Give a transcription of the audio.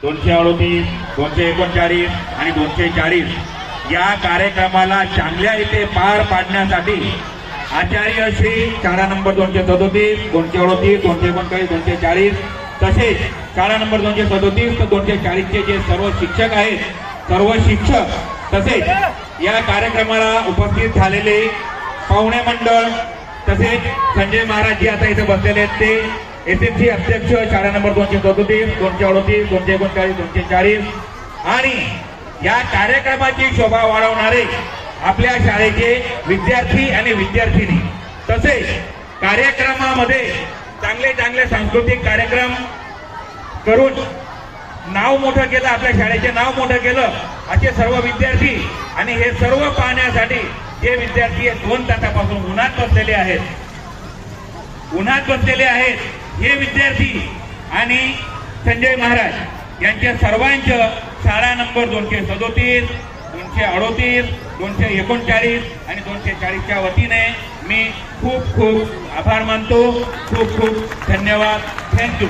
238, 239 आणि 240 या कार्यक्रमाला चांगल्या रीते पार पाडण्यासाठी आचार्य श्री शाळा नंबर 237, 238, 239, 240 तसेच शाळा नंबर 237 ते 240 चे जे सर्व शिक्षक आहेत, सर्व शिक्षक तसेच या कार्यक्रमाला उपस्थित झालेले पाहुणे मंडळ तसेच संजय महाराज जी आता इथे बसलेले आहेत ते एसएमसी अध्यक्ष शाळा नंबर 237, 238, 239, 240 आणि या कार्यक्रमाची शोभा वाढवणारे आपल्या शाळेचे विद्यार्थी आणि विद्यार्थिनी तसेच कार्यक्रमामध्ये चांगले चांगले सांस्कृतिक कार्यक्रम करून नाव मोठं केलं, आपल्या शाळेचे नाव मोठं केलं असे सर्व विद्यार्थी आणि हे सर्व पाहण्यासाठी जे विद्यार्थी 2 तासापासून उन्हात बसलेले आहेत हे विद्यार्थी आणि संजय महाराज यांच्या सर्वांचं शाळा नंबर 237, 238, 239 आणि 240च्या वतीने मी खूप खूप आभार मानतो. खूप खूप धन्यवाद. थँक्यू.